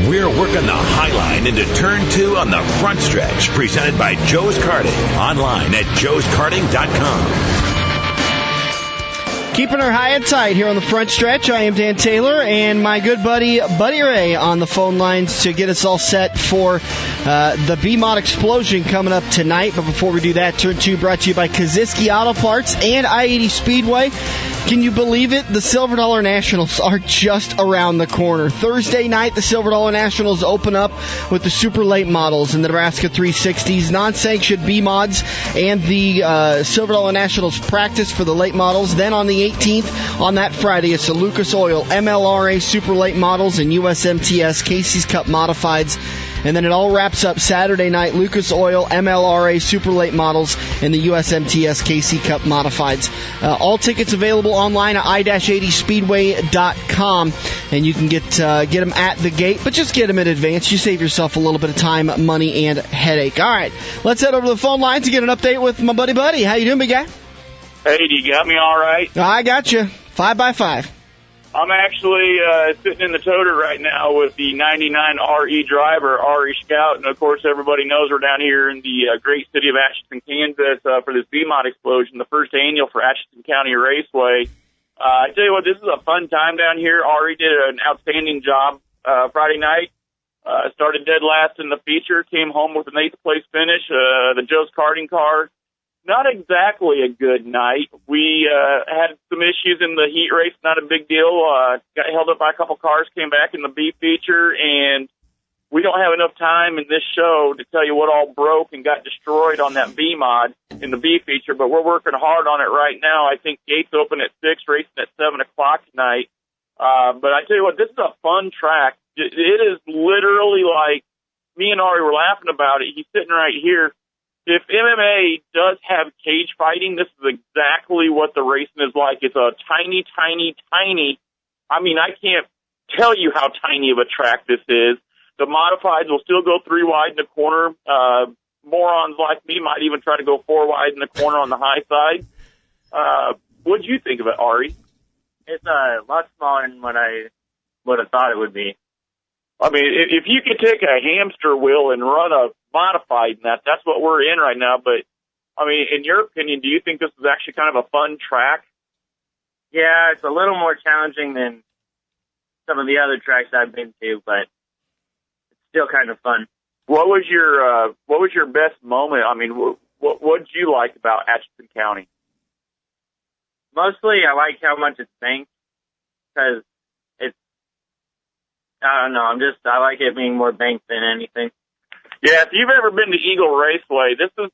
We're working the high line into turn 2 on the front stretch, presented by Joe's Karting. Online at joeskarting.com. Keeping her high and tight here on the front stretch. I am Dan Taylor and my good buddy, Buddy Arie, on the phone lines to get us all set for the B-Mod Explosion coming up tonight. But before we do that, Turn 2 brought to you by Kaziski Auto Parts and I-80 Speedway. Can you believe it? The Silver Dollar Nationals are just around the corner. Thursday night, the Silver Dollar Nationals open up with the super late models and the Nebraska 360s, non-sanctioned B-Mods, and the Silver Dollar Nationals practice for the late models. Then on the 18th, on that Friday, it's the Lucas Oil MLRA super late models and USMTS Casey's Cup modifieds. And then it all wraps up Saturday night, Lucas Oil MLRA super late models and the USMTS KC Cup modifieds. All tickets available online at i-80speedway.com, and you can get them at the gate, but just get them in advance. You save yourself a little bit of time, money, and headache. All right, let's head over to the phone line to get an update with my buddy. How you doing, big guy? Hey, do you got me all right? I got you. 5x5. I'm actually sitting in the toter right now with the 99 RE driver, Are Schouten. Of course, everybody knows we're down here in the great city of Atchison, Kansas, for this B-Mod Explosion, the first annual for Atchison County Raceway. I tell you what, this is a fun time down here. Arie did an outstanding job Friday night. Started dead last in the feature, came home with an 8th place finish. The Joe's Karting car. Not exactly a good night. We had some issues in the heat race, not a big deal. Got held up by a couple cars, came back in the B feature, and we don't have enough time in this show to tell you what all broke and got destroyed on that B-Mod in the B feature, but we're working hard on it right now. I think gates open at 6, racing at 7 o'clock tonight. But I tell you what, this is a fun track. It is literally like, me and Arie were laughing about it. He's sitting right here. If MMA does have cage fighting, this is exactly what the racing is like. It's a tiny, I mean, I can't tell you how tiny of a track this is. The modifieds will still go 3 wide in the corner. Morons like me might even try to go 4 wide in the corner on the high side. What did you think of it, Arie? It's a lot smaller than what I would have thought it would be. I mean, if you could take a hamster wheel and run a modified in that's what we're in right now. But, I mean, in your opinion, do you think this is actually kind of a fun track? Yeah, it's a little more challenging than some of the other tracks I've been to, but it's still kind of fun. What was your best moment? I mean, what did you like about Atchison County? Mostly, I like how much it's banked, because I don't know, I like it being more banked than anything. Yeah, if you've ever been to Eagle Raceway, this is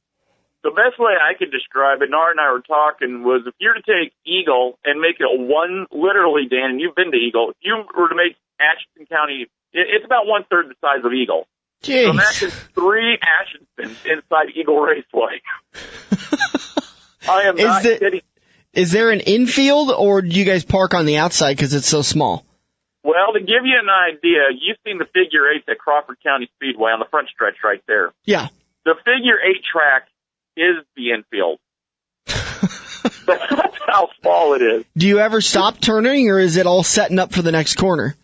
the best way I could describe it. Nara and I were talking was if you were to take Eagle and make it literally, Dan, and you've been to Eagle, if you were to make Atchison County, it's about 1/3 the size of Eagle. Jeez. So imagine 3 Atchisons inside Eagle Raceway. I am not kidding. Is there an infield, or do you guys park on the outside because it's so small? Well, to give you an idea, you've seen the figure 8 at Crawford County Speedway on the front stretch right there. Yeah. The figure 8 track is the infield. That's how small it is. Do you ever stop turning, or is it all setting up for the next corner?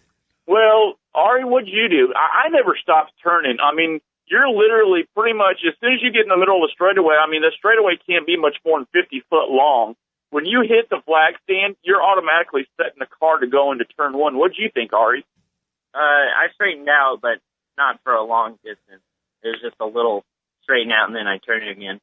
Well, Arie, what'd you do? I never stopped turning. I mean, you're literally pretty much, as soon as you get in the middle of the straightaway, I mean, the straightaway can't be much more than 50 foot long. When you hit the flag stand, you're automatically setting the car to go into turn 1. What do you think, Arie? I straightened out, but not for a long distance. It was just a little straighten out, and then I turn it again.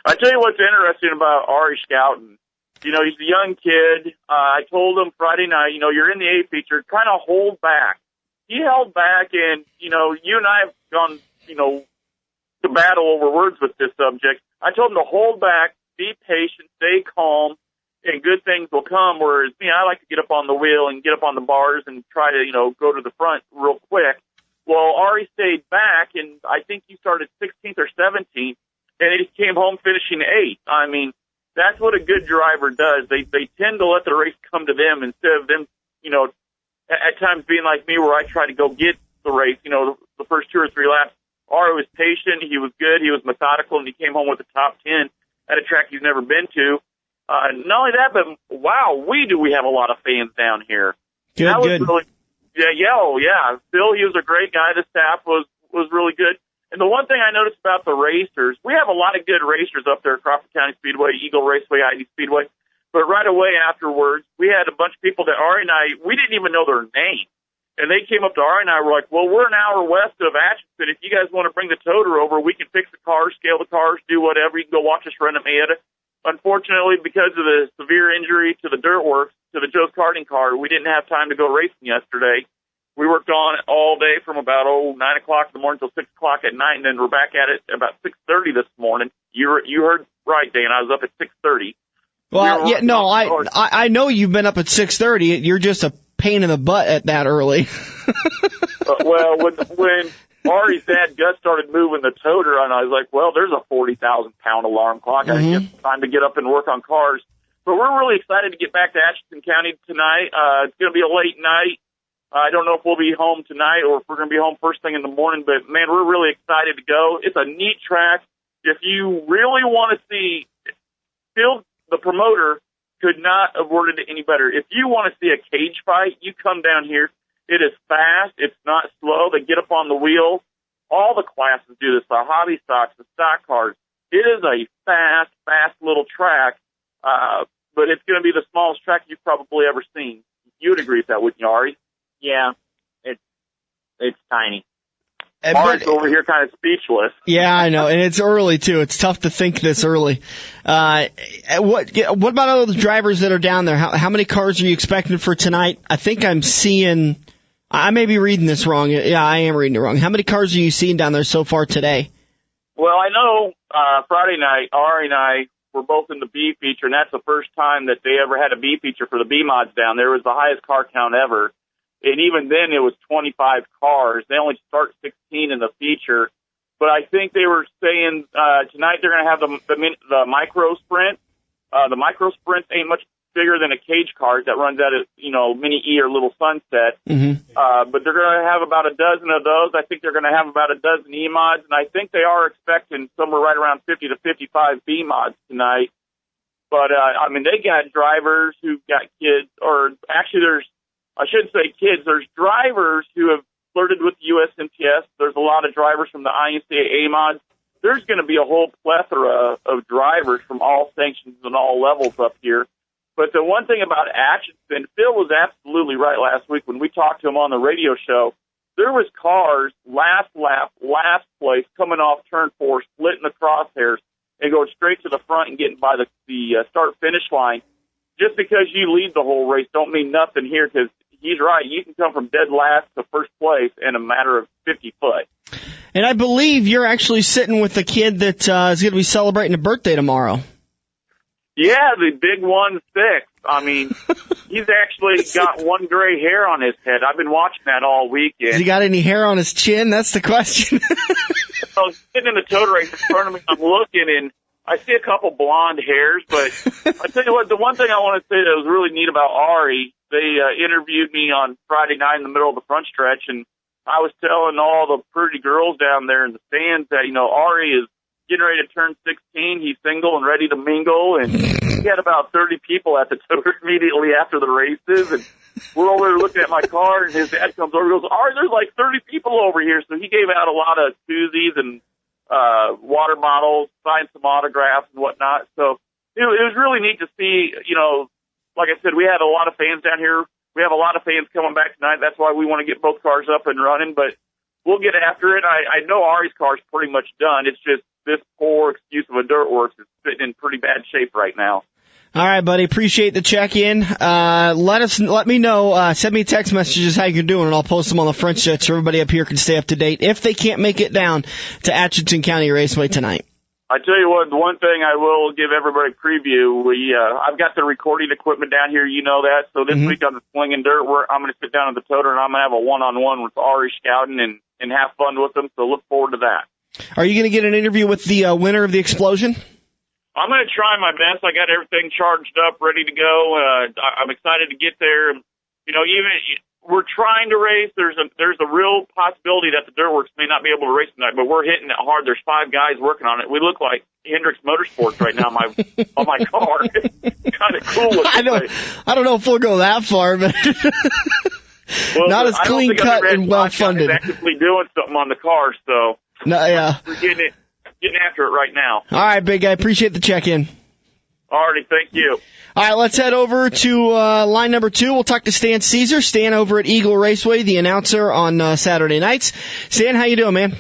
I tell you what's interesting about Are Schouten. You know, he's a young kid. I told him Friday night, you know, you're in the A feature, kind of hold back. He held back, and, you know, you and I have gone, you know, to battle over words with this subject. I told him to hold back, be patient, stay calm, and good things will come, whereas me, I like to get up on the wheel and get up on the bars and try to, you know, go to the front real quick. Well, Arie stayed back, and I think he started 16th or 17th, and he came home finishing 8th. I mean, that's what a good driver does. They tend to let the race come to them instead of them, you know, at times being like me where I try to go get the race, you know, the first 2 or 3 laps. Arie was patient, he was good, he was methodical, and he came home with the top 10 at a track he's never been to. Not only that, but wow, we have a lot of fans down here. Good. Yeah. Phil, he was a great guy. The staff was really good. And the one thing I noticed about the racers, we have a lot of good racers up there at Crawford County Speedway, Eagle Raceway, Iowa Speedway. But right away afterwards, we had a bunch of people that Arie and I, we didn't even know their name. And they came up to Arie and I, were like, well, we're an hour west of Atchison. If you guys want to bring the toter over, we can fix the cars, scale the cars, do whatever. You can go watch us run at Mayetta. Unfortunately, because of the severe injury to the dirt works, to the Joe's karting car, we didn't have time to go racing yesterday. We worked on it all day from about 9 o'clock in the morning till 6 o'clock at night, and then we're back at it about 6:30 this morning. You heard right, Dan. I was up at 6:30. Well, yeah, no, I know you've been up at 6:30. You're just a pain in the butt at that early. Well, when Arie's dad Gus started moving the toter, and I was like, well, there's a 40,000-pound alarm clock. I guess it's time to get up and work on cars. But we're really excited to get back to Atchison County tonight. It's going to be a late night. I don't know if we'll be home tonight or if we're going to be home first thing in the morning, but, man, we're really excited to go. It's a neat track. If you really want to see, Phil, the promoter, could not have worded it any better. If you want to see a cage fight, you come down here. It is fast. It's not slow. They get up on the wheel. All the classes do this, the hobby stocks, the stock cars. It is a fast little track, but it's going to be the smallest track you've probably ever seen. You would agree with that, wouldn't you, Arie? Yeah, it's tiny. Arie's over here kind of speechless. Yeah, I know, and it's early too. It's tough to think this early. What about all the drivers that are down there? How many cars are you expecting for tonight? I think I'm seeing. I may be reading this wrong. Yeah, I am reading it wrong. How many cars are you seeing down there so far today? Well, I know Friday night, Arie and I were both in the B feature, and that's the first time that they ever had a B feature for the B mods down there. It was the highest car count ever. And even then, it was 25 cars. They only start 16 in the feature. But I think they were saying tonight they're going to have the micro sprint. The micro sprint ain't much bigger than a cage car that runs at a Mini E or Little Sunset. But they're going to have about a dozen of those. I think they're going to have about a dozen E mods, and I think they are expecting somewhere right around 50 to 55 B mods tonight. But I mean, they got drivers who've got kids, or actually I shouldn't say kids. There's drivers who have flirted with the USMTS. There's a lot of drivers from the INCAA mods. There's going to be a whole plethora of drivers from all sanctions and all levels up here. But the one thing about Atchison, Phil was absolutely right last week when we talked to him on the radio show. There was cars last lap, last place, coming off turn 4, splitting the crosshairs and going straight to the front and getting by the start-finish line. Just because you lead the whole race don't mean nothing here, because he's right. You can come from dead last to first place in a matter of 50 foot. And I believe you're actually sitting with the kid that is going to be celebrating a birthday tomorrow. Yeah, the big 1-6. I mean, he's actually got one gray hair on his head. I've been watching that all weekend. Has he got any hair on his chin? That's the question. I was sitting in the toter race in front of me. I'm looking, and I see a couple blonde hairs. But I tell you what, the one thing I want to say that was really neat about Arie, they interviewed me on Friday night in the middle of the front stretch, and I was telling all the pretty girls down there in the stands that, Arie is getting ready to turn 16. He's single and ready to mingle, and he had about 30 people at the toter immediately after the races, and we're over there looking at my car, and his dad comes over and goes, Arie, there's like 30 people over here. So he gave out a lot of koozies and water bottles, signed some autographs and whatnot. So it was really neat to see, like I said, we had a lot of fans down here. We have a lot of fans coming back tonight. That's why we want to get both cars up and running, but we'll get after it. I know Arie's car's pretty much done. It's just this poor excuse of a Dirtworks is sitting in pretty bad shape right now. All right, buddy. Appreciate the check-in. Let me know. Send me text messages how you're doing, and I'll post them on the front stretch so everybody up here can stay up to date if they can't make it down to Atchison County Raceway tonight. I tell you what, the one thing I will give everybody a preview. I've got the recording equipment down here. You know that. So this week on the Swinging Dirt, I'm going to sit down at the toter and I'm going to have a one-on-one with Are Schouten and have fun with them. So look forward to that. Are you going to get an interview with the winner of the Explosion? I'm going to try my best. I got everything charged up, ready to go. I'm excited to get there. Even we're trying to race. There's a real possibility that the Dirtworks may not be able to race tonight, but we're hitting it hard. There's 5 guys working on it. We look like Hendricks Motorsports right now on my car. Kind of cool. I don't know if we'll go that far, but Well, not as clean cut and well funded. Actively doing something on the car, so no, yeah, we're getting after it right now. All right, big guy. Appreciate the check-in. Alrighty, thank you. All right, let's head over to line number 2. We'll talk to Stan Cisar. Stan over at Eagle Raceway, the announcer on Saturday nights. Stan, how you doing, man?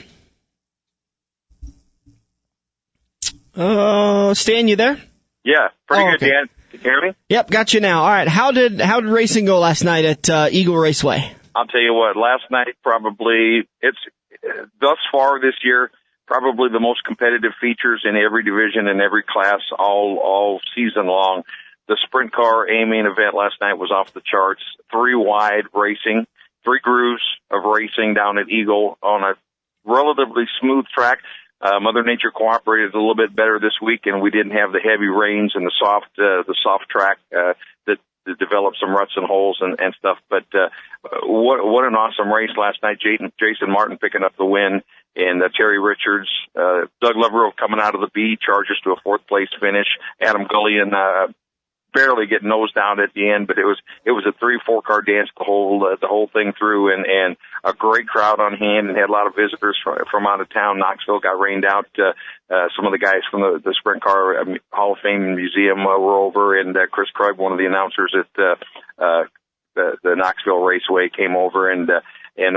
Stan, you there? Yeah, pretty good, okay. Dan. Can you hear me? Yep, got you now. All right, how did racing go last night at Eagle Raceway? I'll tell you what, last night it's thus far this year, probably the most competitive features in every division and every class all season long. The sprint car A-main event last night was off the charts. 3 wide racing, 3 grooves of racing down at Eagle on a relatively smooth track. Mother Nature cooperated a little bit better this week, and we didn't have the heavy rains and the soft track that developed some ruts and holes and stuff. But what an awesome race last night. Jason Martin picking up the win, and Terry Richards, Doug Levereux coming out of the B, charges to a 4th place finish. Adam Gullion barely getting nosed down at the end, but it was a 3-4 car dance the whole thing through, and a great crowd on hand, and had a lot of visitors from out of town. Knoxville got rained out. Some of the guys from the Sprint Car Hall of Fame Museum were over, and Chris Krug, one of the announcers at the Knoxville Raceway, came over, and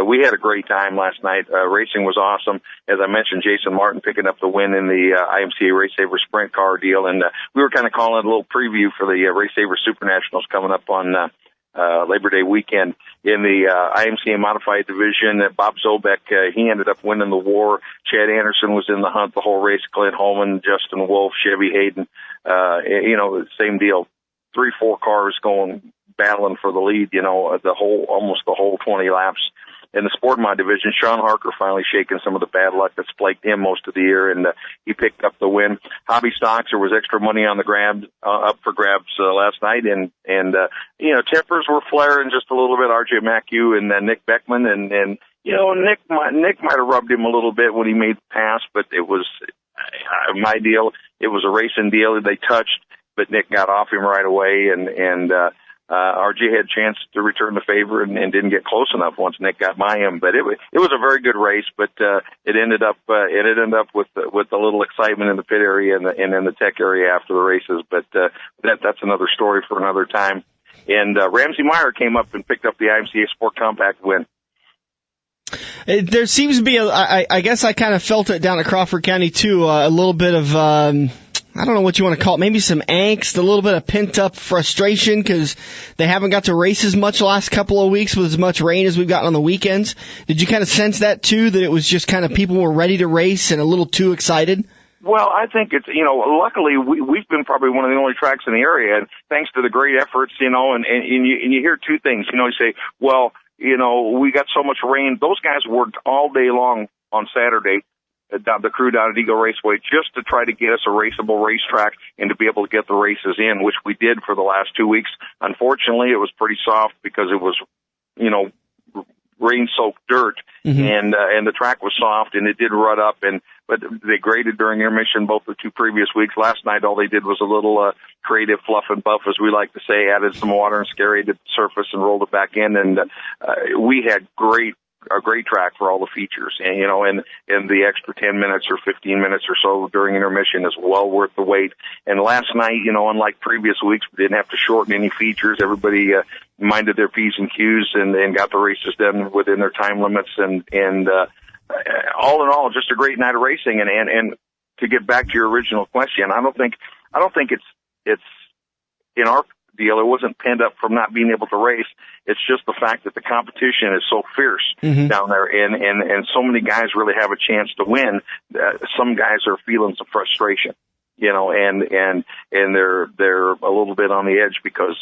we had a great time last night. Racing was awesome. As I mentioned, Jason Martin picking up the win in the IMCA Race Saver Sprint Car deal, and we were kind of calling it a little preview for the Race Saver Super Nationals coming up on Labor Day weekend. In the IMCA Modified Division, Bob Zobek, he ended up winning the war. Chad Anderson was in the hunt the whole race. Clint Holman, Justin Wolf, Chevy Hayden, same deal. 3-4 cars battling for the lead, almost the whole 20 laps. In the Sport Mod division, Sean Harker finally shaking some of the bad luck that's plagued him most of the year, and he picked up the win. Hobby Stocks, there was extra money on the up for grabs last night, and tempers were flaring just a little bit. RJ Macue and Nick Beckman, and Nick might have rubbed him a little bit when he made the pass, but it was my deal. It was a racing deal. They touched, but Nick got off him right away, and RJ had a chance to return the favor and didn't get close enough once Nick got by him. But it was a very good race, but it ended up with a little excitement in the pit area and in the tech area after the races. But that's another story for another time. And Ramsey Meyer came up and picked up the IMCA Sport Compact win. There seems to be I guess I kind of felt it down at Crawford County too, a little bit of I don't know what you want to call it, maybe some angst, a little bit of pent-up frustration because they haven't got to race as much the last couple of weeks with as much rain as we've gotten on the weekends. Did you kind of sense that too, that it was just kind of people were ready to race and a little too excited? Well, I think it's, luckily we've been probably one of the only tracks in the area, and thanks to the great efforts, and you hear two things. You say, well, we got so much rain. Those guys worked all day long on Saturday, the crew down at Eagle Raceway, just to try to get us a raceable racetrack and to be able to get the races in, which we did for the last 2 weeks. Unfortunately, it was pretty soft because it was, rain-soaked dirt, and the track was soft, and it did rut up, but they graded during intermission both the 2 previous weeks. Last night, all they did was a little creative fluff and buff, as we like to say, added some water and scaried the surface and rolled it back in, and we had a great track for all the features, and the extra 10 minutes or 15 minutes or so during intermission is well worth the wait. And last night, unlike previous weeks, we didn't have to shorten any features. Everybody minded their P's and Q's and got the races done within their time limits, and all in all, just a great night of racing. And to get back to your original question, I don't think it's in our deal. It wasn't penned up from not being able to race. It's just the fact that the competition is so fierce down there, and so many guys really have a chance to win. Some guys are feeling some frustration, and they're a little bit on the edge because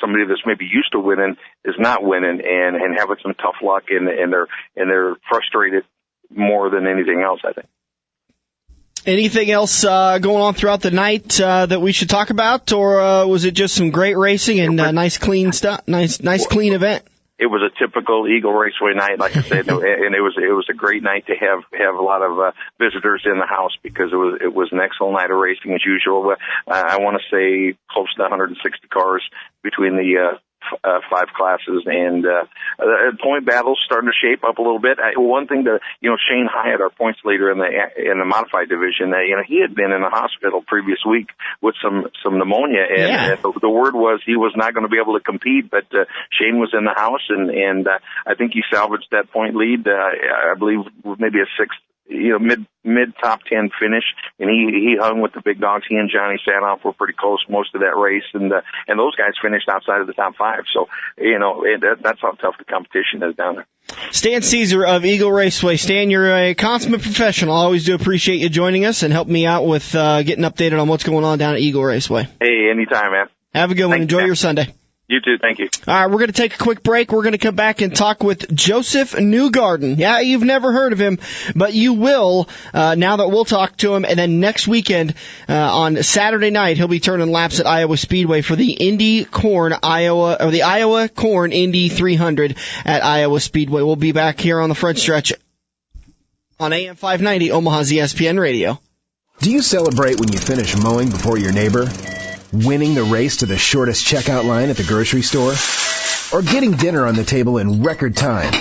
somebody that's maybe used to winning is not winning and having some tough luck, and they're frustrated more than anything else, I think. Anything else going on throughout the night that we should talk about, or was it just some great racing and nice clean stuff, nice clean event? It was a typical Eagle Raceway night, like I said, and it was a great night to have a lot of visitors in the house because it was an excellent night of racing as usual. I want to say close to 160 cars between the 5 classes, and point battle's starting to shape up a little bit. One thing that, Shane Hyatt, our points leader in the modified division, he had been in the hospital previous week with some pneumonia, and the word was he was not going to be able to compete, but Shane was in the house, and I think he salvaged that point lead. I believe maybe a 6th, mid top 10 finish, and he hung with the big dogs. He and Johnny Sanoff were pretty close most of that race, and those guys finished outside of the top 5. So that's how tough the competition is down there. Stan Cisar of Eagle Raceway. Stan, you're a consummate professional. I always do appreciate you joining us and helping me out with getting updated on what's going on down at Eagle Raceway. Hey, anytime, man. Have a good one. Enjoy your Sunday. You too. Thank you. All right, we're going to take a quick break. We're going to come back and talk with Josef Newgarden. Yeah, you've never heard of him, but you will now that we'll talk to him. And then next weekend, on Saturday night, he'll be turning laps at Iowa Speedway for the Indy Corn the Iowa Corn Indy 300 at Iowa Speedway. We'll be back here on the front stretch on AM 590, Omaha's ESPN Radio. Do you celebrate when you finish mowing before your neighbor? Winning the race to the shortest checkout line at the grocery store? Or getting dinner on the table in record time?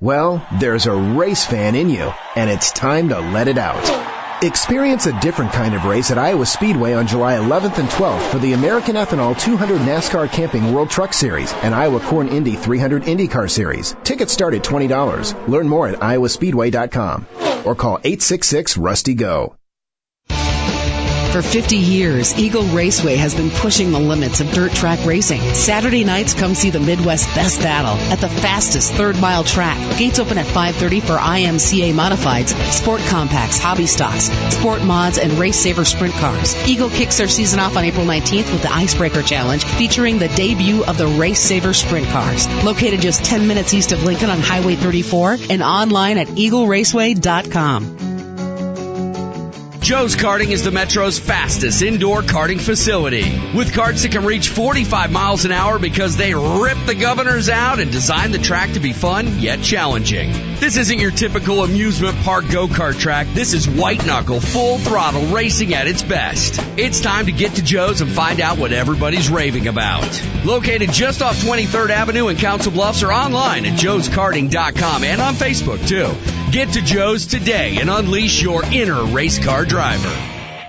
Well, there's a race fan in you, and it's time to let it out. Experience a different kind of race at Iowa Speedway on July 11th and 12th for the American Ethanol 200 NASCAR Camping World Truck Series and Iowa Corn Indy 300 IndyCar Series. Tickets start at $20. Learn more at iowaspeedway.com or call 866-RUSTY-GO. For 50 years, Eagle Raceway has been pushing the limits of dirt track racing. Saturday nights, come see the Midwest's best battle at the fastest third-mile track. Gates open at 5:30 for IMCA Modifieds, Sport Compacts, Hobby Stocks, Sport Mods, and Race Saver Sprint Cars. Eagle kicks their season off on April 19th with the Icebreaker Challenge, featuring the debut of the Race Saver Sprint Cars. Located just 10 minutes east of Lincoln on Highway 34 and online at eagleraceway.com. Joe's Karting is the Metro's fastest indoor karting facility, with karts that can reach 45 miles an hour because they rip the governors out and design the track to be fun yet challenging. This isn't your typical amusement park go-kart track. This is white-knuckle, full-throttle racing at its best. It's time to get to Joe's and find out what everybody's raving about. Located just off 23rd Avenue in Council Bluffs, or online at joeskarting.com and on Facebook, too. Get to Joe's today and unleash your inner race car driver.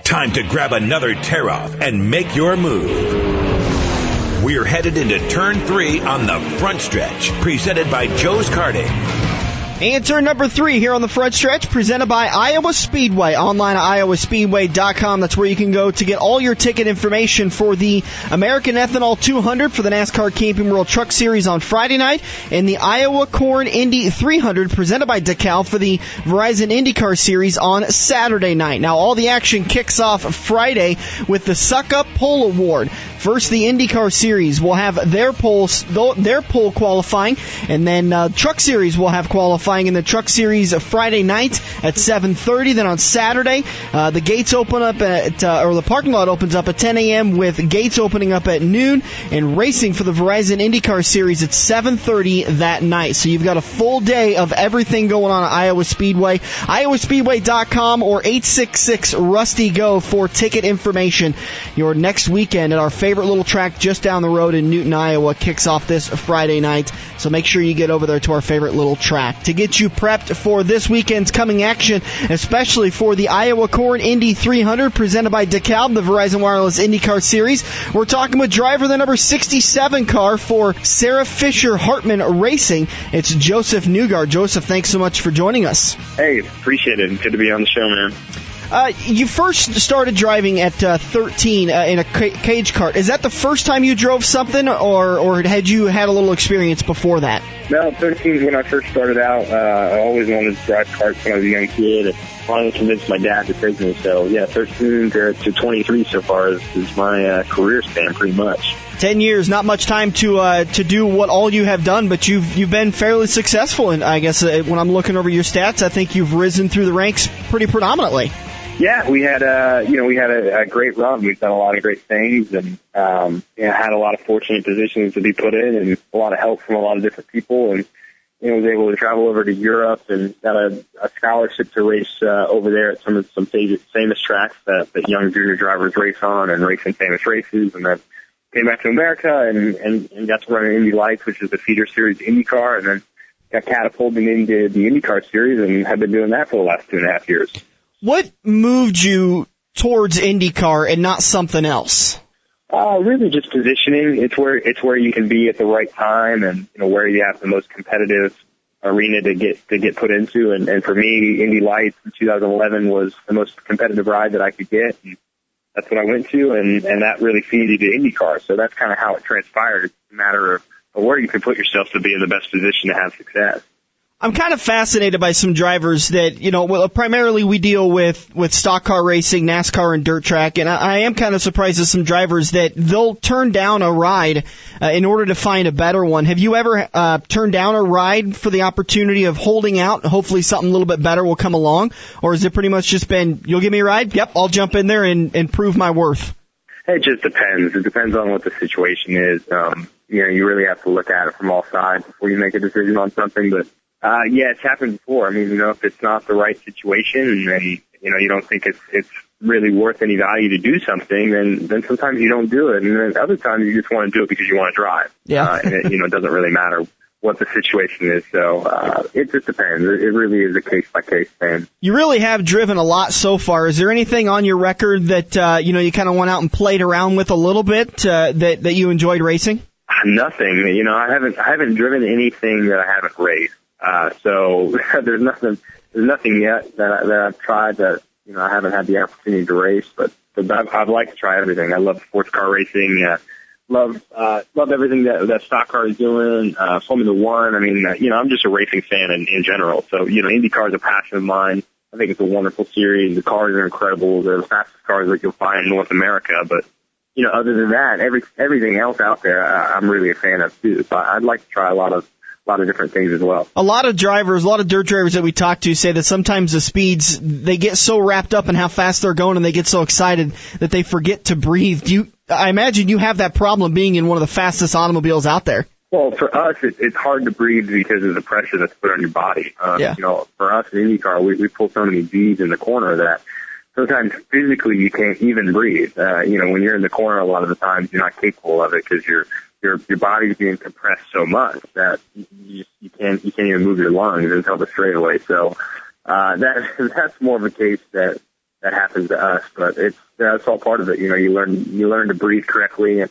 Time to grab another tear-off and make your move. We're headed into Turn 3 on the front stretch, presented by Joe's Karting. And turn number 3 here on the front stretch, presented by Iowa Speedway. Online at iowaspeedway.com. That's where you can go to get all your ticket information for the American Ethanol 200 for the NASCAR Camping World Truck Series on Friday night, and the Iowa Corn Indy 300 presented by DeKalb for the Verizon IndyCar Series on Saturday night. Now, all the action kicks off Friday with the Suck Up Pole Award. First, the IndyCar Series will have their pole qualifying, and then Truck Series will have qualifying in the Truck Series Friday night at 7:30. Then on Saturday, the gates open up or the parking lot opens up at 10 a.m. with gates opening up at noon, and racing for the Verizon IndyCar Series at 7:30 that night. So you've got a full day of everything going on at Iowa Speedway. iowaspeedway.com or 866-RUSTY-GO for ticket information. Your next weekend at our favorite little track just down the road in Newton, Iowa kicks off this Friday night. So make sure you get over there to our favorite little track. To get you prepped for this weekend's coming action, especially for the Iowa Corn Indy 300 presented by DeKalb, the Verizon Wireless IndyCar Series. We're talking with driver the number 67 car for Sarah Fisher Hartman Racing. It's Josef Newgarden. Josef, thanks so much for joining us. Hey, appreciate it. Good to be on the show, man. You first started driving at 13 in a cage kart. Is that the first time you drove something, or had you had a little experience before that? No, 13 is when I first started out. I always wanted to drive karts when I was a young kid. I finally convinced my dad to take me. So, yeah, 13 to 23 so far is my career span, pretty much. 10 years, not much time to do what all you have done, but you've been fairly successful. And I guess when I'm looking over your stats, I think you've risen through the ranks pretty predominantly. Yeah, we had a great run. We've done a lot of great things, and had a lot of fortunate positions to be put in, and a lot of help from a lot of different people. And was able to travel over to Europe and got a scholarship to race over there at some famous tracks that young junior drivers race on and race in famous races. And then came back to America and got to run in Indy Lights, which is the feeder series IndyCar, and then got catapulted into the IndyCar series and have been doing that for the last 2.5 years. What moved you towards IndyCar and not something else? Really just positioning. It's where you can be at the right time, and where you have the most competitive arena to get put into. And for me, Indy Lights in 2011 was the most competitive ride that I could get. And that's what I went to, and that really feeded to IndyCar. So that's kind of how it transpired. It's a matter of where you can put yourself to be in the best position to have success. I'm kind of fascinated by some drivers that, primarily we deal with stock car racing, NASCAR, and dirt track, and I am kind of surprised at some drivers that they'll turn down a ride in order to find a better one. Have you ever turned down a ride for the opportunity of holding out? Hopefully something a little bit better will come along, or has it pretty much just been, you'll give me a ride? Yep, I'll jump in there and prove my worth. It just depends. It depends on what the situation is. You really have to look at it from all sides before you make a decision on something, but it's happened before. I mean, if it's not the right situation and you don't think it's really worth any value to do something, then sometimes you don't do it. And then other times you just want to do it because you want to drive. Yeah. And it doesn't really matter what the situation is. So, it just depends. It really is a case-by-case thing. You really have driven a lot so far. Is there anything on your record that, you kind of went out and played around with a little bit, that you enjoyed racing? Nothing. I haven't driven anything that I haven't raced. So there's nothing yet that I've tried that, I haven't had the opportunity to race, but I'd like to try everything. I love sports car racing. Love everything that stock car is doing. Formula One. I mean, I'm just a racing fan in general. So, IndyCar is a passion of mine. I think it's a wonderful series. The cars are incredible. They're the fastest cars that you'll find in North America, but other than that, everything else out there, I'm really a fan of too. So I'd like to try a lot of different things as well. A lot of dirt drivers that we talk to say that sometimes the speeds, they get so wrapped up in how fast they're going and they get so excited that they forget to breathe. I imagine you have that problem being in one of the fastest automobiles out there. Well, for us, it's hard to breathe because of the pressure that's put on your body. For us in IndyCar, we pull so many G's in the corner that sometimes physically you can't even breathe. When you're in the corner, a lot of the times you're not capable of it because your body's being compressed so much that you can't even move your lungs until the straightaway. So that's more of a case that happens to us, but it's all part of it. You learn to breathe correctly, and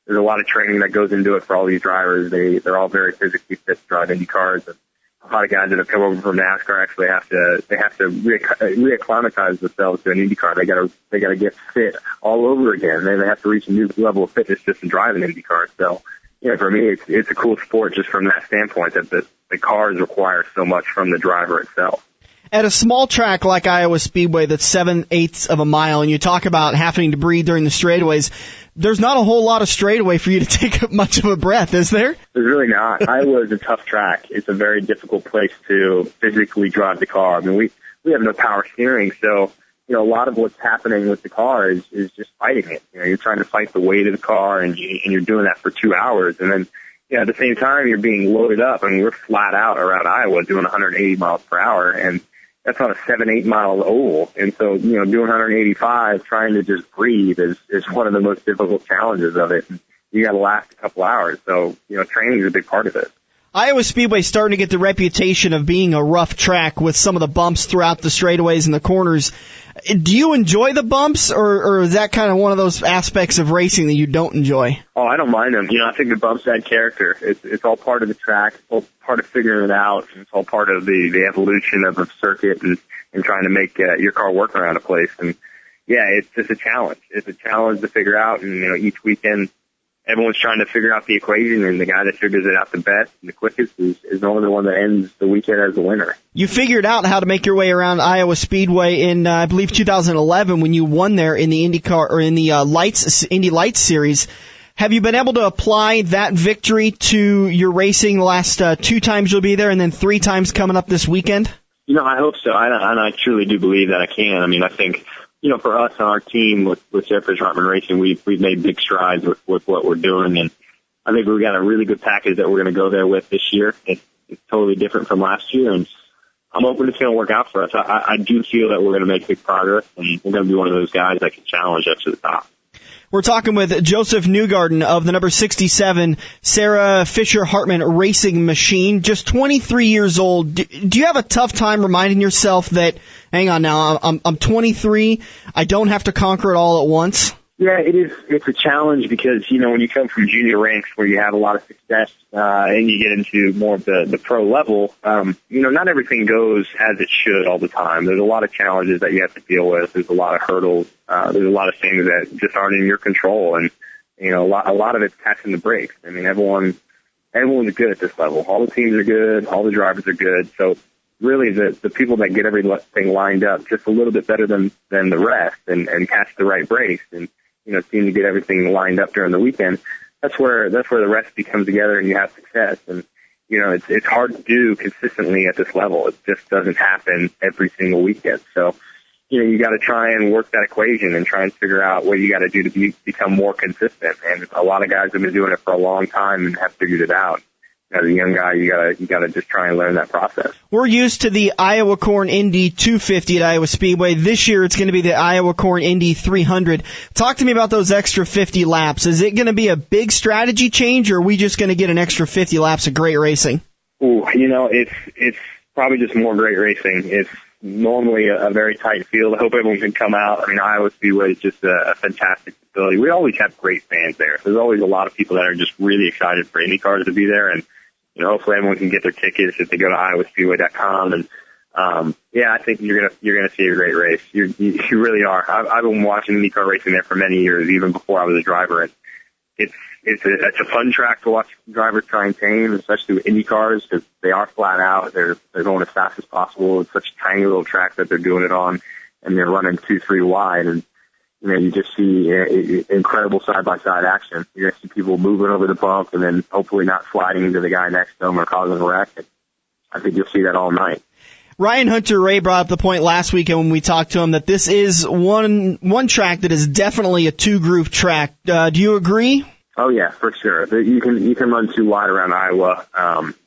there's a lot of training that goes into it for all these drivers. They're all very physically fit to drive Indy cars. And a lot of guys that have come over from NASCAR actually have to reacclimatize themselves to an Indy car. They gotta get fit all over again. They have to reach a new level of fitness just to drive an Indy car. So, for me, it's a cool sport just from that standpoint that the cars require so much from the driver itself. At a small track like Iowa Speedway that's 7/8 of a mile, and you talk about having to breathe during the straightaways, there's not a whole lot of straightaway for you to take up much of a breath, is there? There's really not. Iowa is a tough track. It's a very difficult place to physically drive the car. I mean, we have no power steering, so a lot of what's happening with the car is just fighting it. You're trying to fight the weight of the car, and you're doing that for 2 hours, and then at the same time you're being loaded up. I mean, we're flat out around Iowa doing 180 miles per hour, and that's on a 7-8 mile oval. And so, doing 185, trying to just breathe is one of the most difficult challenges of it. You got to last a couple hours. So, training is a big part of it. Iowa Speedway starting to get the reputation of being a rough track with some of the bumps throughout the straightaways and the corners. Do you enjoy the bumps, or is that kind of one of those aspects of racing that you don't enjoy? Oh, I don't mind them. I think the bumps add character. It's all part of the track. It's all part of figuring it out. It's all part of the evolution of the circuit and trying to make your car work around a place. And it's just a challenge. It's a challenge to figure out. And each weekend, everyone's trying to figure out the equation, and the guy that figures it out the best and the quickest is normally the one that ends the weekend as the winner. You figured out how to make your way around Iowa Speedway in, I believe, 2011 when you won there in the IndyCar or in the Indy Lights series. Have you been able to apply that victory to your racing the last 2 times you'll be there, and then 3 times coming up this weekend? I hope so. I truly do believe that I can. I mean, I think, for us on our team with Sarah Fisher Hartman Racing, we've made big strides with what we're doing, and I think we've got a really good package that we're going to go there with this year. It's totally different from last year, and I'm hoping it's going to work out for us. I do feel that we're going to make big progress, and we're going to be one of those guys that can challenge us to the top. We're talking with Josef Newgarden of the number 67 Sarah Fisher Hartman Racing Machine. Just 23 years old. Do you have a tough time reminding yourself that, hang on now, I'm 23, I don't have to conquer it all at once? Yeah, it is. It's a challenge because, when you come from junior ranks where you have a lot of success, and you get into more of the pro level, not everything goes as it should all the time. There's a lot of challenges that you have to deal with. There's a lot of hurdles. There's a lot of things that just aren't in your control. And, a lot of it's catching the brakes. I mean, everyone's good at this level. All the teams are good. All the drivers are good. So really the people that get everything lined up just a little bit better than the rest and catch the right brakes and, seem to get everything lined up during the weekend, that's where the recipe comes together and you have success. And, it's hard to do consistently at this level. It just doesn't happen every single weekend. So, you got to try and work that equation and try and figure out what you got to do to become more consistent. And a lot of guys have been doing it for a long time and have figured it out. As a young guy, you gotta just try and learn that process. We're used to the Iowa Corn Indy 250 at Iowa Speedway. This year, it's going to be the Iowa Corn Indy 300. Talk to me about those extra 50 laps. Is it going to be a big strategy change, or are we just going to get an extra 50 laps of great racing? Ooh, it's probably just more great racing. It's normally a very tight field. I hope everyone can come out. I mean, Iowa Speedway is just a fantastic facility. We always have great fans there. There's always a lot of people that are just really excited for Indy cars to be there, and hopefully everyone can get their tickets if they go to iowaspeedway.com. And, I think you're gonna see a great race. You really are. I've been watching IndyCar racing there for many years, even before I was a driver. And it's a fun track to watch drivers try and tame, especially with Indy cars, because they are flat out. They're going as fast as possible. It's such a tiny little track that they're doing it on, and they're running 2-3 wide. And you just see incredible side-by-side action. You're going to see people moving over the bump and then hopefully not sliding into the guy next to them or causing a wreck. I think you'll see that all night. Ryan Hunter-Reay brought up the point last weekend when we talked to him that this is one track that is definitely a two-groove track. Do you agree? Oh yeah, for sure. You can run too wide around Iowa.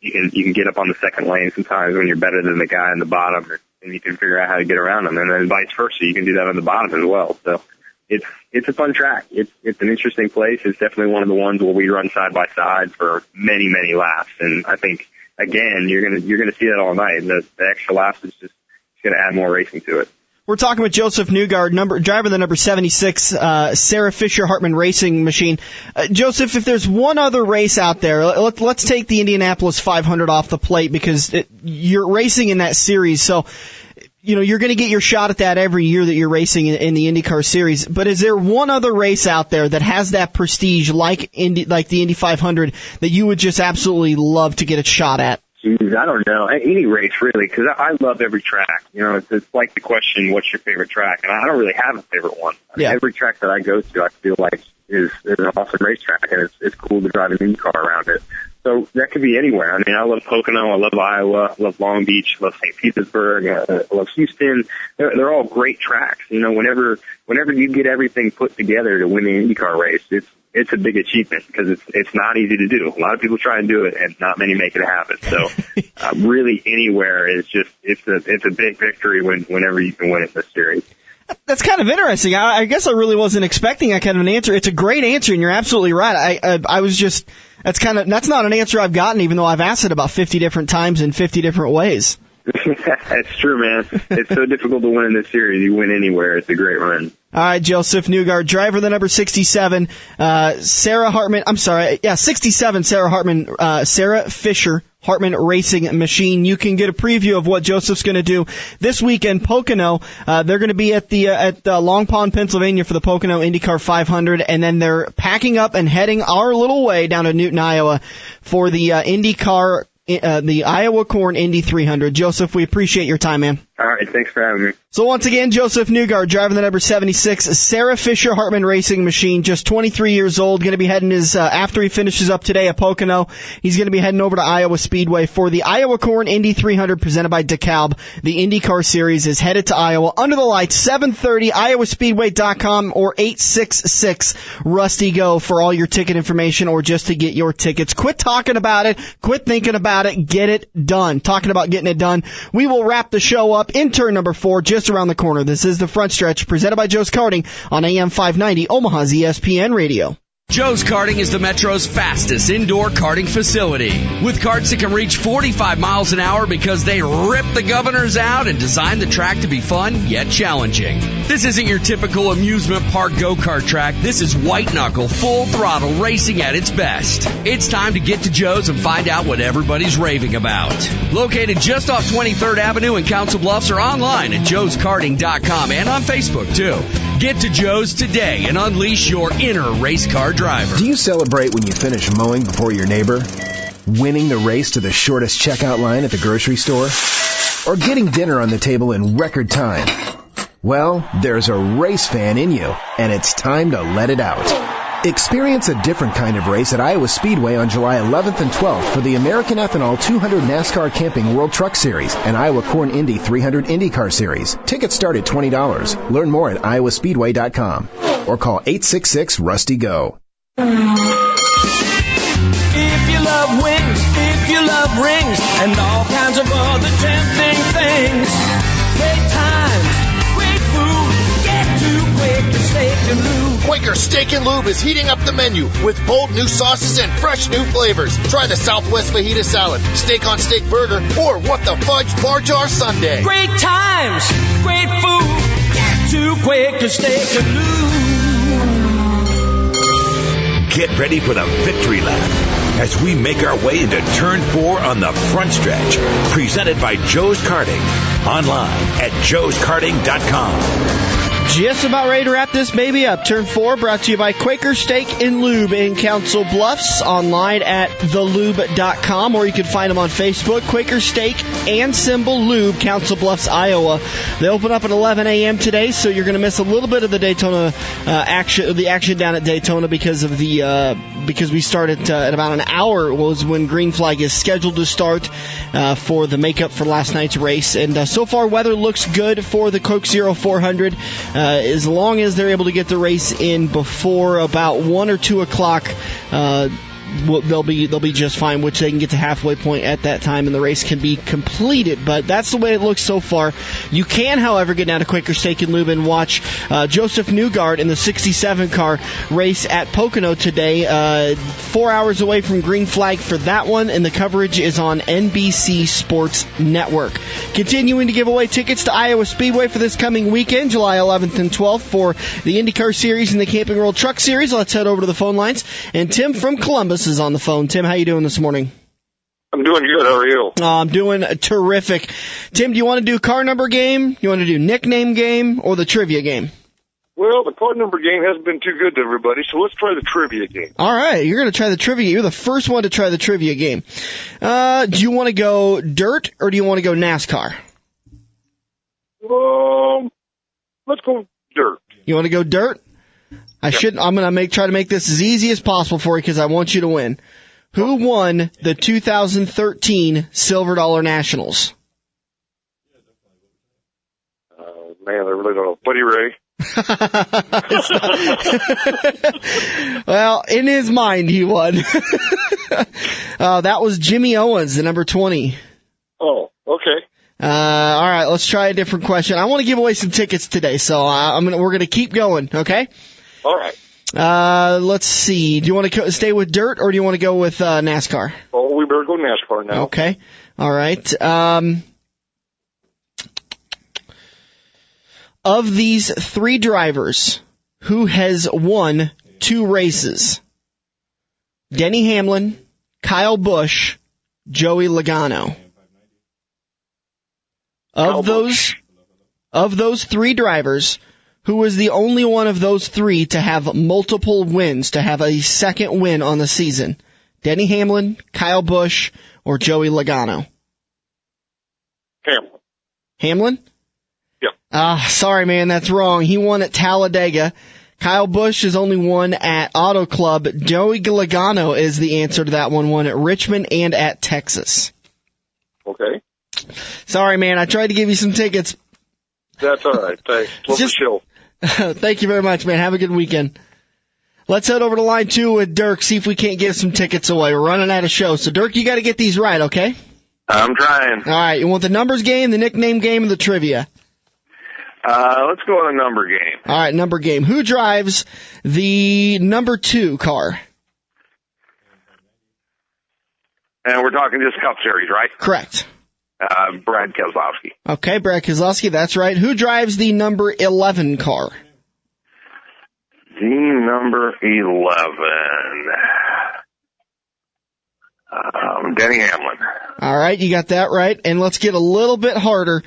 You can get up on the second lane sometimes when you're better than the guy in the bottom, and you can figure out how to get around them. And then vice versa, you can do that on the bottom as well. So it's a fun track. It's an interesting place. It's definitely one of the ones where we run side by side for many, many laps. And I think again, you're gonna see that all night. The extra laps is just gonna add more racing to it. We're talking with Josef Newgarden, driver of the number 76 Sarah Fisher Hartman Racing Machine. Josef, if there's one other race out there, let's take the Indianapolis 500 off the plate because you're racing in that series. So, you're going to get your shot at that every year that you're racing in the IndyCar series. But is there one other race out there that has that prestige like the Indy 500 that you would just absolutely love to get a shot at? Jeez, I don't know. Any race, really, because I love every track. It's like the question, what's your favorite track? And I don't really have a favorite one. I mean, every track that I go to, I feel like is an awesome racetrack, and it's cool to drive an Indy car around it. So that could be anywhere. I mean, I love Pocono, I love Iowa, I love Long Beach, I love St. Petersburg, I love Houston. They're all great tracks. Whenever you get everything put together to win the IndyCar race, it's a big achievement because it's not easy to do. A lot of people try and do it, and not many make it happen. So, really anywhere is just it's a big victory whenever you can win it in this series. That's kind of interesting. I guess I really wasn't expecting that kind of an answer. It's a great answer, and you're absolutely right. I was just that's not an answer I've gotten, even though I've asked it about 50 different times in 50 different ways. It's true, man. It's so difficult to win in this series. You win anywhere. It's a great run. All right, Josef Newgarden, driver of the number 67, Sarah Fisher Hartman Racing Machine. You can get a preview of what Joseph's going to do this week in Pocono. They're going to be at Long Pond, Pennsylvania for the Pocono IndyCar 500, and then they're packing up and heading our little way down to Newton, Iowa for the IndyCar. The Iowa Corn Indy 300. Josef, we appreciate your time, man. All right, thanks for having me. So once again, Josef Newgarden, driving the number 76 Sarah Fisher Hartman Racing Machine, just 23 years old, going to be heading after he finishes up today at Pocono, he's going to be heading over to Iowa Speedway for the Iowa Corn Indy 300 presented by DeKalb. The IndyCar Series is headed to Iowa under the lights, 7:30, iowaspeedway.com or 866-RUSTY-GO for all your ticket information or just to get your tickets. Quit talking about it. Quit thinking about it. Get it done. Talking about getting it done. We will wrap the show up up in turn number 4, just around the corner. This is the front stretch, presented by Joe's Karting on AM 590, Omaha's ESPN Radio. Joe's Karting is the Metro's fastest indoor karting facility, with karts that can reach 45 miles an hour because they rip the governors out and design the track to be fun yet challenging. This isn't your typical amusement park go-kart track. This is white-knuckle, full-throttle racing at its best. It's time to get to Joe's and find out what everybody's raving about. Located just off 23rd Avenue in Council Bluffs, or online at joeskarting.com and on Facebook, too. Get to Joe's today and unleash your inner race car driver. Do you celebrate when you finish mowing before your neighbor? Winning the race to the shortest checkout line at the grocery store? Or getting dinner on the table in record time? Well, there's a race fan in you, and it's time to let it out. Experience a different kind of race at Iowa Speedway on July 11th and 12th for the American Ethanol 200 NASCAR Camping World Truck Series and Iowa Corn Indy 300 IndyCar Series. Tickets start at $20. Learn more at iowaspeedway.com or call 866-RUSTY-GO. If you love wings, if you love rings, and all kinds of other tempting things, great times, great food, get to Quaker Steak and Lube. Quaker Steak and Lube is heating up the menu with bold new sauces and fresh new flavors. Try the Southwest Fajita Salad, Steak on Steak Burger, or What the Fudge Bar Jar Sundae. Great times, great food, get to Quaker Steak and Lube. Get ready for the victory lap as we make our way into turn 4 on the front stretch. Presented by Joe's Karting. Online at joeskarting.com. Just about ready to wrap this baby up. Turn 4 brought to you by Quaker Steak and Lube in Council Bluffs. Online at thelube.com, or you can find them on Facebook. Quaker Steak and Symbol Lube, Council Bluffs, Iowa. They open up at 11 a.m. today, so you're going to miss a little bit of the Daytona action down at Daytona because of the because we started at about an hour was when green flag is scheduled to start for the makeup for last night's race. And so far, weather looks good for the Coke Zero 400. As long as they're able to get the race in before about 1 or 2 o'clock, they'll be just fine, which they can get to halfway point at that time and the race can be completed. But that's the way it looks so far. You can, however, get down to Quaker Steak and Lube and watch Josef Newgarden in the 67 car race at Pocono today. 4 hours away from green flag for that one, and the coverage is on NBC Sports Network. Continuing to give away tickets to Iowa Speedway for this coming weekend, July 11th and 12th, for the IndyCar Series and the Camping World Truck Series. Let's head over to the phone lines. And Tim from Columbus is on the phone. Tim, how you doing this morning? I'm doing good. How are you? I'm doing terrific. Tim, do you want to do car number game? You want to do nickname game or the trivia game? Well, the car number game hasn't been too good to everybody, so let's try the trivia game. All right, you're going to try the trivia. You're the first one to try the trivia game. Do you want to go dirt or do you want to go NASCAR? Let's go dirt. You want to go dirt? I'm going to try to make this as easy as possible for you because I want you to win. Who won the 2013 Silver Dollar Nationals? Man, I really don't know. Buddy Ray. Well, in his mind, he won. That was Jimmy Owens, the number 20. Oh, okay. All right, let's try a different question. I want to give away some tickets today, so we're going to keep going, okay? All right. Let's see. Do you want to stay with dirt or do you want to go with NASCAR? Oh, we better go NASCAR now. Okay. All right. Of these 3 drivers, who has won 2 races? Denny Hamlin, Kyle Busch, Joey Logano. Of those 3 drivers, who was the only one of those 3 to have multiple wins, to have a second win on the season? Denny Hamlin, Kyle Busch, or Joey Logano? Hamlin. Hamlin? Yeah. Sorry, man, that's wrong. He won at Talladega. Kyle Busch has only won at Auto Club. Joey Logano is the answer to that one. Won at Richmond and at Texas. Okay. Sorry, man. I tried to give you some tickets. That's all right. Thanks. Love the show. Thank you very much, man. Have a good weekend. Let's head over to line 2 with Dirk, see if we can't give some tickets away. We're running out of shows. So, Dirk, you got to get these right, okay? I'm trying. All right, you want the numbers game, the nickname game, or the trivia? Let's go with a number game. All right, number game. Who drives the number 2 car? And we're talking just Cup Series, right? Correct. Brad Keselowski. Okay, Brad Keselowski, that's right. Who drives the number 11 car? The number 11. Denny Hamlin. All right, you got that right. And let's get a little bit harder.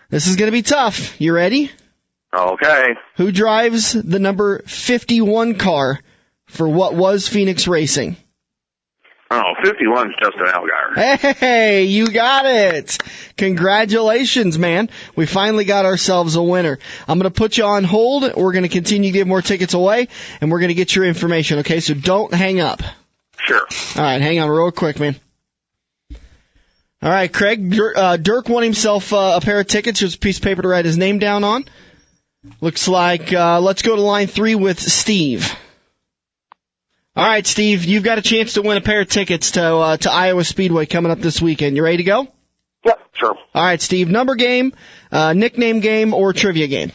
This is going to be tough. You ready? Okay. Who drives the number 51 car for what was Phoenix Racing? Oh, 51's Justin Allgaier. Hey, you got it. Congratulations, man. We finally got ourselves a winner. I'm going to put you on hold. We're going to continue to give more tickets away, and we're going to get your information, okay? So don't hang up. Sure. All right, hang on real quick, man. All right, Craig, Dirk won himself a pair of tickets. Here's a piece of paper to write his name down on. Looks like, let's go to line 3 with Steve. All right, Steve, you've got a chance to win a pair of tickets to Iowa Speedway coming up this weekend. You ready to go? Yep, sure. All right, Steve, number game, nickname game, or trivia game?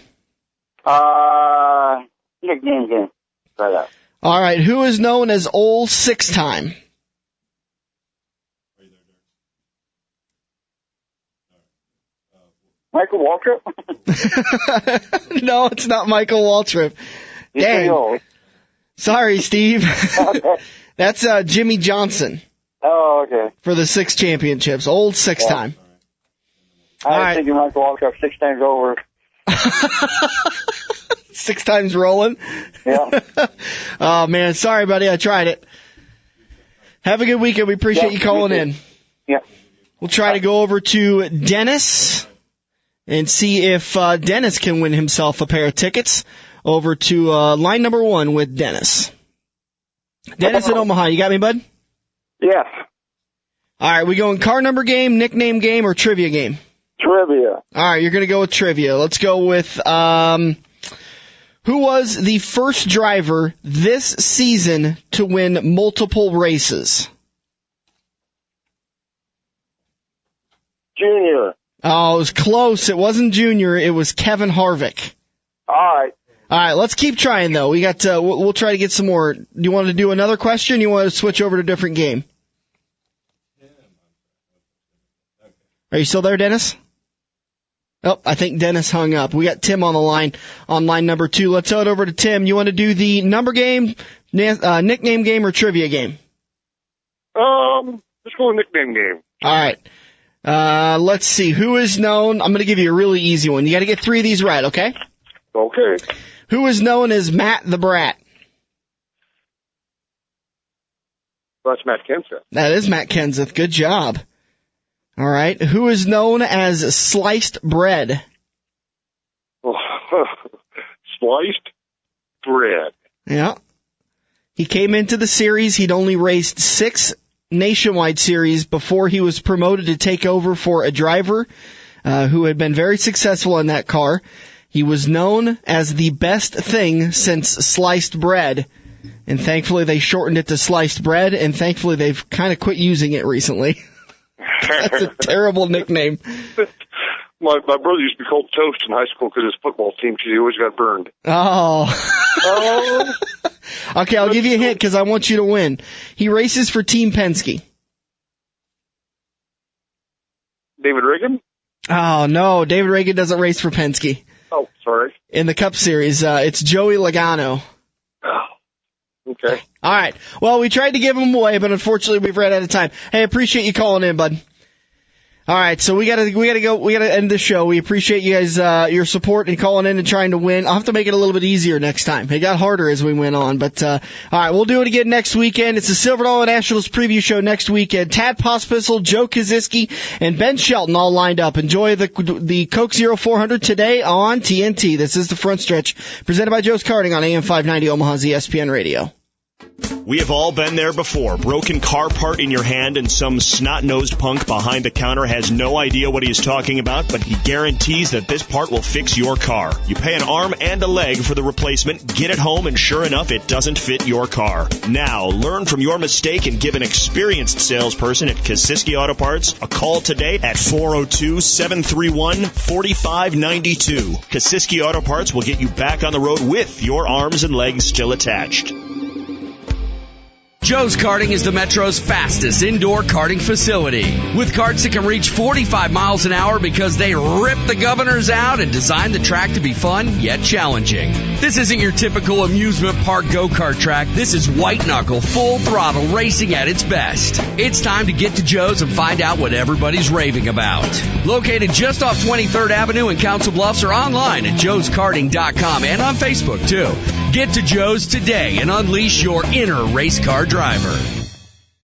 Nickname game. Try that. All right, who is known as Old Six Time? Michael Waltrip? No, it's not Michael Waltrip. Dang. Sorry, Steve. That's Jimmy Johnson. Oh, okay. For the 6 championships. Old 6 time. I was thinking Michael Waltrip 6 times over. 6 times rolling? Yeah. Oh, man. Sorry, buddy. I tried it. Have a good weekend. We appreciate you calling in. Yeah. We'll try to go over to Dennis and see if Dennis can win himself a pair of tickets. Over to line number 1 with Dennis. Dennis in Omaha, you got me, bud? Yes. All right, we going car number game, nickname game, or trivia game? Trivia. All right, you're going to go with trivia. Let's go with who was the first driver this season to win multiple races? Junior. Oh, it was close. It wasn't Junior. It was Kevin Harvick. All right. All right, let's keep trying, though. We got. We'll try to get some more. Do you want to do another question? Or you want to switch over to a different game? Are you still there, Dennis? Oh, I think Dennis hung up. We got Tim on the line, on line number 2. Let's throw it over to Tim. You want to do the number game, nickname game, or trivia game? Let's go with nickname game. All right. Let's see. Who is known? I'm going to give you a really easy one. You got to get 3 of these right, okay? Okay. Who is known as Matt the Brat? That's Matt Kenseth. That is Matt Kenseth. Good job. All right. Who is known as Sliced Bread? Sliced bread. Yeah. He came into the series. He'd only raced 6 nationwide series before he was promoted to take over for a driver who had been very successful in that car. He was known as the best thing since sliced bread, and thankfully they shortened it to sliced bread, and thankfully they've kind of quit using it recently. That's a terrible nickname. My brother used to be called Toast in high school because his football team, because he always got burned. Oh. Okay, I'll give you a hint because I want you to win. He races for Team Penske. David Reagan? Oh, no. David Reagan doesn't race for Penske. Oh, sorry. In the Cup Series, it's Joey Logano. Oh, okay. All right. Well, we tried to give him away, but unfortunately we've run out of time. Hey, appreciate you calling in, bud. All right, so we gotta end the show. We appreciate you guys, your support and calling in and trying to win. I'll have to make it a little bit easier next time. It got harder as we went on, but, all right, we'll do it again next weekend. It's the Silver Dollar Nationals preview show next weekend. Tad Pospisil, Joe Kaziski, and Ben Shelton all lined up. Enjoy the Coke Zero 400 today on TNT. This is the Front Stretch, presented by Joe's Karting on AM 590 Omaha's ESPN Radio. We have all been there before. Broken car part in your hand and some snot-nosed punk behind the counter has no idea what he is talking about, but he guarantees that this part will fix your car. You pay an arm and a leg for the replacement, get it home, and sure enough, it doesn't fit your car. Now, learn from your mistake and give an experienced salesperson at Kosiski Auto Parts a call today at 402-731-4592. Kosiski Auto Parts will get you back on the road with your arms and legs still attached. Joe's Karting is the Metro's fastest indoor karting facility. With karts that can reach 45 miles an hour because they rip the governors out and design the track to be fun, yet challenging. This isn't your typical amusement park go-kart track. This is white-knuckle, full-throttle racing at its best. It's time to get to Joe's and find out what everybody's raving about. Located just off 23rd Avenue in Council Bluffs or online at joeskarting.com and on Facebook, too. Get to Joe's today and unleash your inner race car driver.